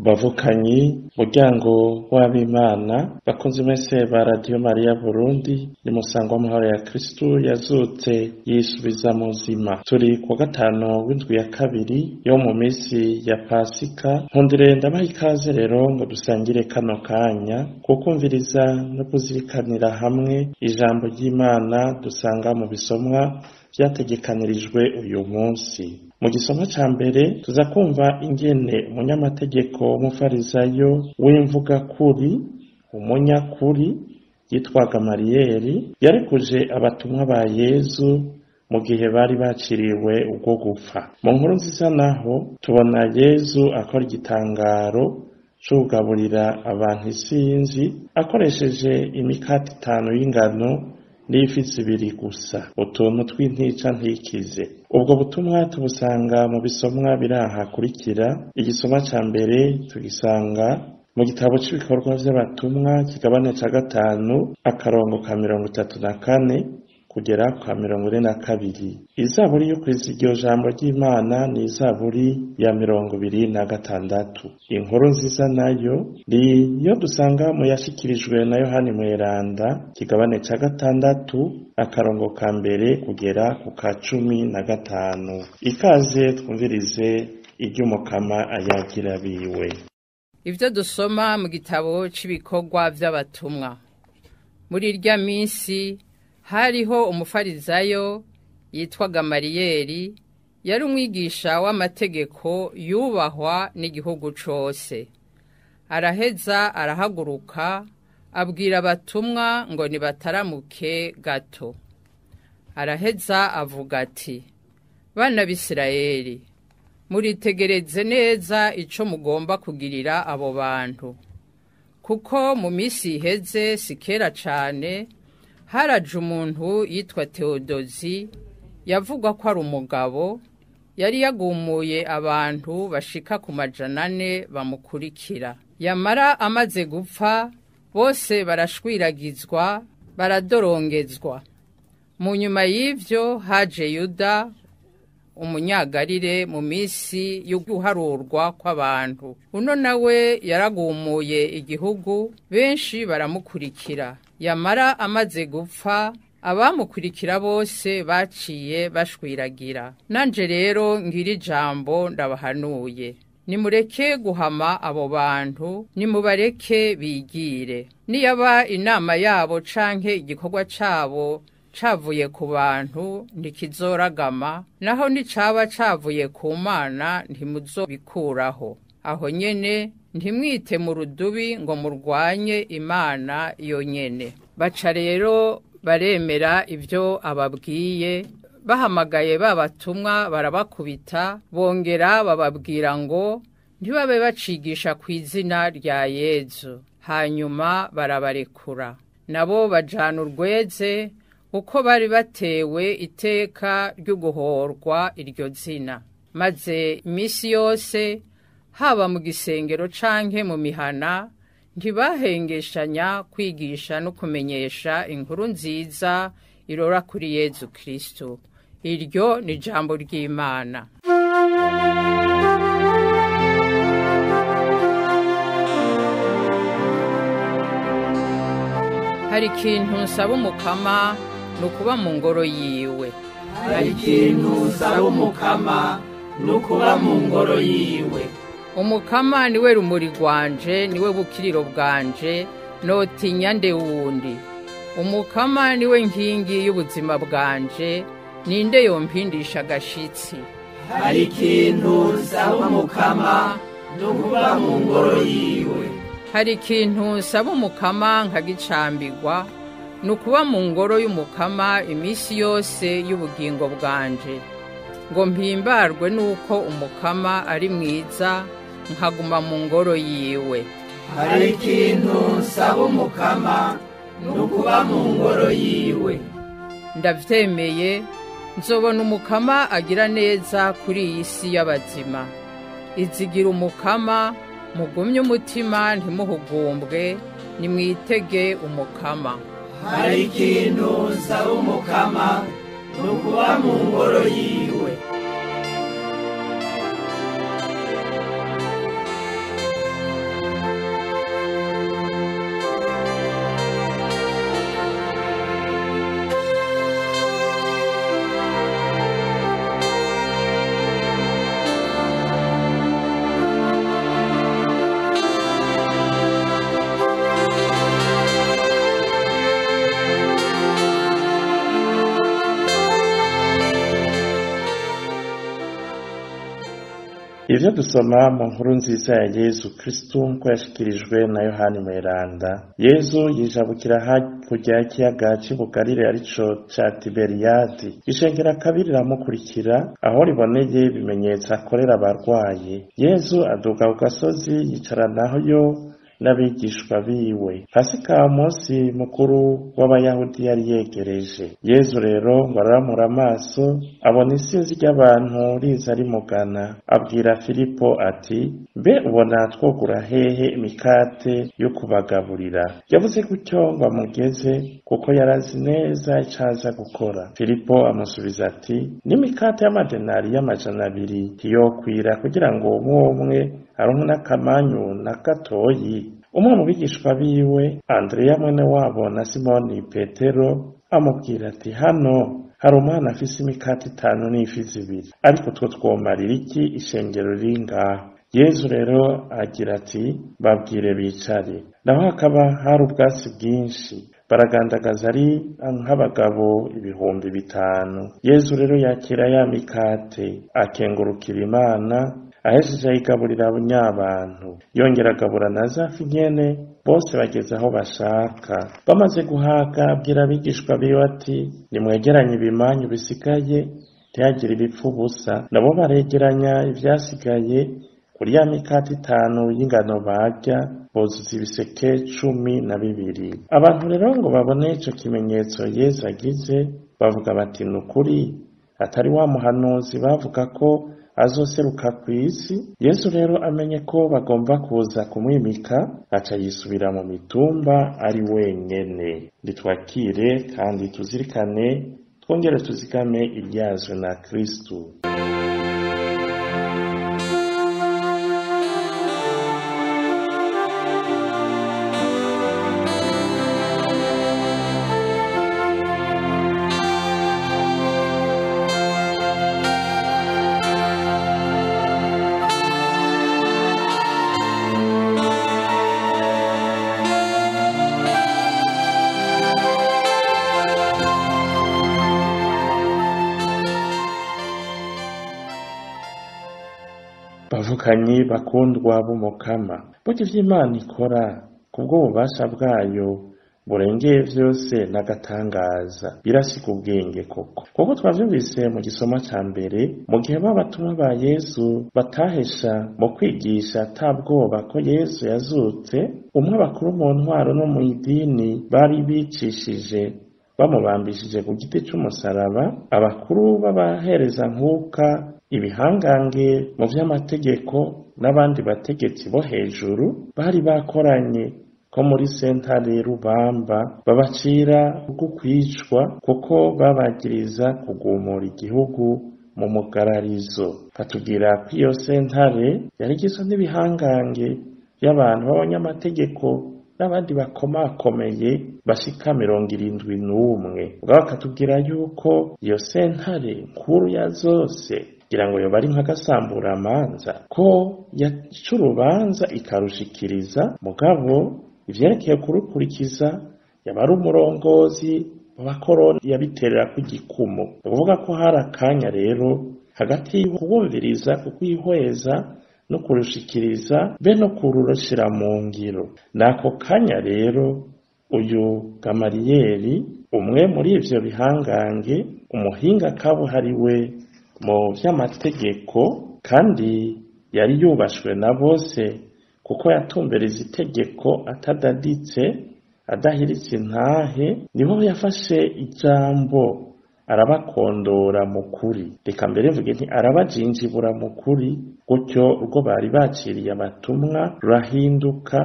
bavukanyi muryango w'abimana bakunze mwese ba Radio Maria Burundi ni musangwa amahoro ya Kristo yazutse yisubiza mu buzima. Turi ku gatano w'indwi ya kabiri yo mu minsi ya Pasika. Nkundire ndabaha ikaze rero ngo dusangire kano kanya kukumviriza no kuzirikanira hamwe ijambo ry'Imana dusanga mu bisomwa vyategekanirijwe uyu munsi. Mu gisomwa ca mbere tuza kumva ingene umunyamategeko w'umufarisayo w'imvuga kuri umunyakuri yitwa Gamaliyeli yarekuje abatumwa ba Yezu mu gihe bari baciriwe ubwo gupfa. Mu nkuru nziza naho tubona Yezu akora igitangaro co kugaburira abantu isinzi akoresheje imikate 5 y'ingano n'ifi 2 gusa, utuntu tw'intica ntikize. Ubwo butumwa tubusanga mu bisomwa biraha kurikira. Igisomwa ca mbere tugisanga mu gitabo c'ibikorwa vy'abatumwa kigabane ca 5 akarongo ka 34 kugera kwa 42. Izaburi yo kwizera iryo jambo ry'Imana ni izaburi ya 26. Inkuru nziza nayo ni yo dusanga mu yashikirijwe na Yohani Mweranda kigabane ca 6 akarongo ka mbere kugera ku ka 15. Ikaze twumvirize iry'umukama ayagira biwe. Ivyo dusoma mu gitabo c'ibikorwa vy'abatumwa. Muri irya minsi hariho umufarisayo yitwa Gamaliyeli, yari umwigisha w'amategeko yubahwa n'igihugu cose. Araheza arahaguruka abwira abatumwa ngo nibataramuke gato. Araheza avuga ati: bana b'Isirayeli, muritegereze neza ico mugomba kugirira abo bantu, kuko mu misi iheze sikera cane haraje umuntu yitwa Teodozi yavugwa ko ari umugabo, yari yagumuye abantu bashika ku 400 bamukurikira. Yamara amaze gupfa bose barashwiragizwa baradorongezwa. Mu nyuma y'ivyo haje Yuda umunyagarire mu misi yo guharurwa kw'abantu. Uno nawe yaragumuye igihugu, benshi baramukurikira. Yamara amaze gupfa abamukurikira bose baciye bashwiragira. Nanje rero ngira ijambo ndabahanuye: nimureke guhama abo bantu, nimubareke bigire. Niyaba inama yabo canke igikorwa cabo cavuye ku bantu ntikizoragama, naho nicaba cavuye ku Mana ntimuzobikuraho. Aho nyene ntimwite mu rudubi ngo murwanye Imana yonyene. Baca rero baremera ivyo ababwiye, bahamagaye babatumwa barabakubita, bongera bababwira ngo ntibabe bacigisha kw'izina rya Yezu. Hanyuma barabarekura. Nabo bajana urweze uko bari batewe iteka ryo guhorwa iryo zina. Maze imisi yose haba mu gisengero canke mu mihana ntibahengeshanya kwigisha no kumenyesha inkuru nziza irora kuri Yezu Kristo. Iryo ni jambo ry'Imana. Hari ikintu nsaba umukama nukuba mu ngoro yiwe. Hari ikintu nsaba umukama nukuba mu ngoro yiwe. Umukama niwe rumuri rwanje, niwe bukiriro bwanje, notinya nde wundi. Umukama niwe nkingi y'ubuzima bwanje, ninde yompindisha agashitsi. Hari ikintu nsaba umukama nukuba mu ngoro yiwe. Hari ikintu nsaba umukama nkagicambirwa, nukuba mu ngoro y'umukama imisi yose y'ubugingo bwanje, ngo mpimbarwe nuko umukama ari mwiza, nkaguma mu ngoro yiwe. Hari ikintu nsaba umukama nukuba mu ngoro yiwe. Ndavyemeye, nzobona umukama agira neza kuri iyi si y'abazima. Izigira umukama, mugumye umutima ntimuhugumbwe, nimwitege umukama. Hari ikintu nsaba umukama nukuba mu ngoro yiwe. ivyo dusoma mu nkuru nziza ya Yezu Kristu nko yashikirijwe na Yohani Mweranda. Yezu yijabukira hakurya y'ikiyaga c'Ibugarire arico ca Tiberiyadi. Ishengera kabiri riramukurikira aho riboneye ibimenyetso akorera abarwayi. Yezu aduga ku gasozi yicaranayo n'abigishwa biwe. Pasika umunsi mukuru w'Abayahudi yari yegereje. Yezu rero ngo araramura amaso abona isinzi ry'abantu riza rimugana. Abwira Filipo ati, mbe ubona twogura hehe imikate yo kubagaburira? Yavuze gutyo ngo amugeze kuko yarazi neza icaza gukora. Filipo amusubiza ati, n'imikate y'amadenari y'amajana 2 ntiyokwira kugira ngo umwe aronke n'akamanyu na gatoyi. Umwe mu bigishwa biwe Andreya mwene wabo na Simoni Petero amubwira ati, hano hari umwana afise imikate 5 n'ifi 2, ariko two twomarira iki ishengero riri ngaho? Yezu rero agira ati, babwire bicare. Naho hakaba hari ubwatsi bwinshi, baragandagaza ari nk'abagabo 5,000. Yezu rero yakira ya mikate akengurukira Imana, ahejeje ayigaburira abanyabantu, yongera agabura na za fi nyene. Bose bageze aho bashaka. Bamaze guhaga abwira abigishwa biwe ati, nimwegeranye ibimanyu bisigaye ntihagire ibipfa ubusa. Nabo baregeranya ivyasigaye kuri ya mikate 5 y'ingano barya, buzuza ibiseke 12. Abantu rero ngo babone ico kimenyetso Yesu agize, bavuga bati, nukuri atari wa muhanuzi bavuga ko azoseruka kw'isi. Yesu rero amenye ko bagomba kuza kumwimika, aca yisubira mu mitumba ari wenyene. Nditwakire kandi tuzirikane, twongere tuzigame iryazwe na Kristu. Bavukanyi bakundwa b'umukama, burya ivy'Imana ikora kubwo ububasha bwayo burengeye vyose n'agatangaza, birashika ubwenge koko. Kuko twavyumvise mu gisoma ca mbere, mu gihe b'abatumwa ba Yesu batahesha mu kwigisha atabwoba ko Yesu yazutse, umwe abakuru mu ntwaro no mu idini bari bicishije bamubambishije ku giti c'umusaraba. Abakuru b'abahereza nkuka, ibihangange mu vy'amategeko n'abandi bategetsi bo hejuru bari bakoranye ko muri sentare Rubamba babacira kwicwa kuko babagiriza kugumura igihugu mu mugararizo. Batubwira ko iyo sentare yari igizwe n'ibihangange y'abantu b'abanyamategeko n'abandi bakomakomeye bashika 71. Ubwo bakatubwira yuko iyo sentare nkuru ya zose kugira ngo yoba ari nk'agasambura amanza, ko yaca urubanza ikarushikiriza, mugabo ivyerekeye kurukurikiza yaba ari umurongozi w'abakoroni yabiterera ku gikumu. Uvuga ko hari akanya rero hagati y'ukumviriza, kukwihweza no kurushikiriza be no kurushira mu ngiro. Nako kanya rero uyu Gamariyeli, umwe muri ivyo bihangange, umuhinga kabuhariwe mu vy'amategeko kandi yari yubashwe na bose kuko yatumbereza itegeko atadaditse, adahiritse intahe, niho yafashe ijambo arabakondora mu kuri. Reka mbere mvuge nti arabajinjibura mu kuri, gutyo urwo bari baciriye abatumwa rurahinduka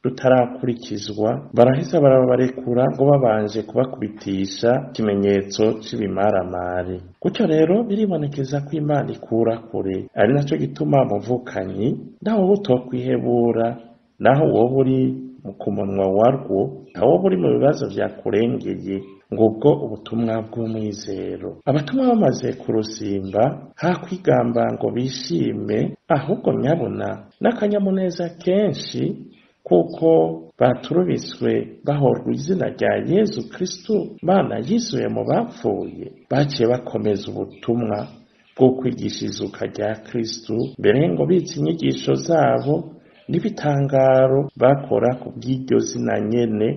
rutarakurikizwa. Baraheza barabarekura ngo babanje kubakubitisha ikimenyetso c'ibimaramare. Gutyo rero biribonekeza ko Imana ikura kure. Ari naco gituma muvukanyi, naho utokwihebura, naho woba uri ku munwa warwo, naho woba uri mu bibazo vyakurengeye, ngubwo ubutumwa bw'umwizero. Abatumwa bamaze kurusimba, hakwigamba ngo bishime, ahubwo nyabona n'akanyamuneza kenshi, kuko baturubiswe bahorwa izina rya Yezu Kristu, Mana yisuye mu bapfuye. Baciye bakomeza ubutumwa bwo kwigisha izuka rya Kristo, mbere ngo bitse inyigisho zabo n'ibitangaro bakora ku bw'iryo zina nyene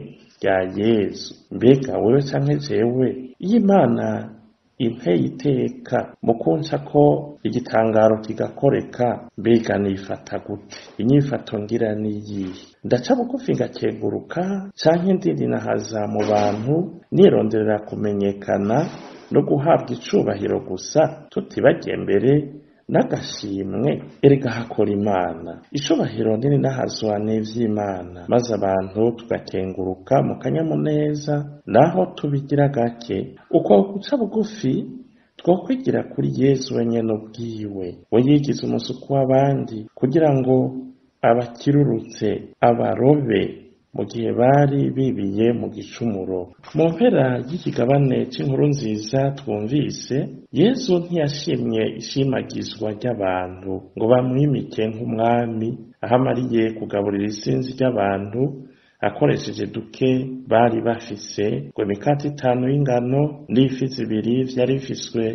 rya Yesu. Mbega wewe canke jewe, iyo Imana inteye iteka mu kunca ko igitangaro kigakoreka, mbega nifata gute? Inyifato ngira niyihe? Ndaca bugufi ngakeguruka canke ndinahaza mu bantu nironderera kumenyekana no guhabwa icubahiro gusa, tutibagiye mbere n'agashimwe? Erega hakora Imana. Icubahiro n'inahazwa n'ivy'Imana, maze abantu tugakenguruka mu kanyamuneza, naho tubigira gake. Uko guca bugufi twokwigira kuri Yesu wenyene ubwiwe, we yigize umusuku w'abandi kugira ngo abakirurutse abarobe mu gihe bari bibiye mu gicumuro. Mu mpera y'ikigabane c'inkuru nziza twumvise, Yesu ntiyashimye ishimagizwa ry'abantu ngo bamwimike nk'umwami, aho amariye kugaburira isinzi ry'abantu akoresheje duke bari bafise, ngo imikate 5 y'ingano n'ifi 2 vyari bifiswe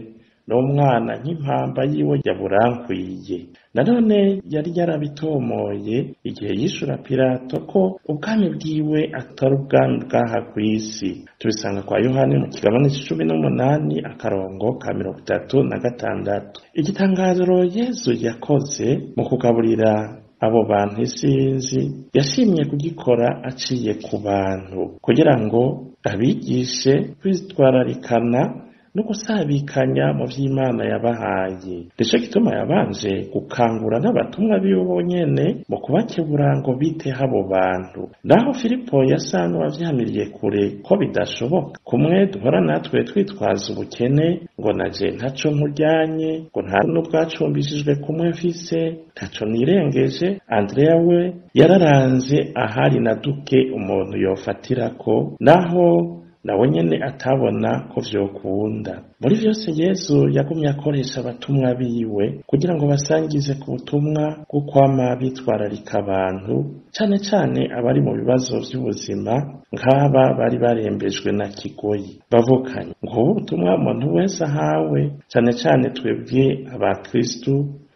n'umwana nk'impamba yiwe yaburankwiye. Nanone yari yarabitomoye igihe yishura Pilato ko ubwami bwiwe atari ubwami bw'aha kw'isi. Tubisanga kwa Yohane mu kigabane c'18 akarongo ka 36. Igitangaro Yesu yakoze mu kugaburira abo bantu isinzi, yashimye kugikora aciye ku bantu kugira ngo abigishe kwitwararikana no gusabikanya mu vy'Imana yabahaye. Nico gituma yabanje gukangura n'abatumwa biwe bonyene mu kubakebura ngo biteho abo bantu. Naho Filipo yasa n'uwavyamiriye kure ko bidashoboka, kumwe duhora natwe twitwaza ubukene, ngo naje ntaco nkuryanye, ngo nta n'ubwacumbishijwe kumwe mfise, ntaco nirengeje. Andrea we yararanze ahari na duke umuntu yofatirako, naho nawe nyene atabona ko vyokunda. Muri vyose Yesu yagumye akoresha abatumwa biwe kugira ngo basangize ku butumwa bwo kwama bitwararika abantu, cane cane abari mu bibazo vy'ubuzima, nk'aba bari barembejwe na kigoyi. Bavukanye ngo ubutumwa umuntu wese ahawe, cane cane twebwe abakristu,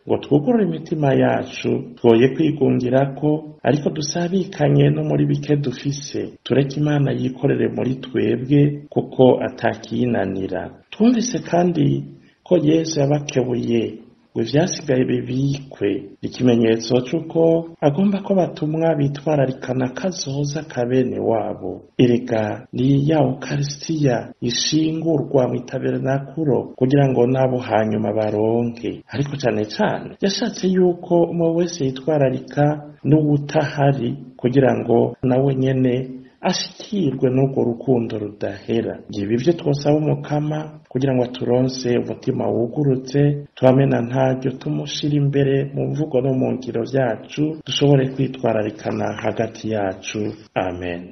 ngo twugurure imitima yacu, twoye kwigungirako, ariko dusabikanye no muri bike dufise. Tureke Imana yikorere muri twebwe kuko atakiyinanira. Twumvise kandi ko Yesu yabakebuye ngo ivyasigaye bibikwe, ikimenyetso c'uko agomba ko batumwa bitwararikana kazoza kabene wabo. Erega ni ya Ukaristiya ishingurwa mu itabernakulo kugira ngo nabo hanyuma baronke. Ariko cane cane yashatse yuko umwe wese yitwararika n'uwutahari kugira ngo nawe nyene ashikirwe n'urwo rukundo rudahera. Ibi byo twosaba Umukama kugira ngo aturonse umutima wugurutse, twamena ntaryo tumushira imbere mu mvugo no mu ngiro vyacu, dushobore kwitwararikana hagati yacu. Amen.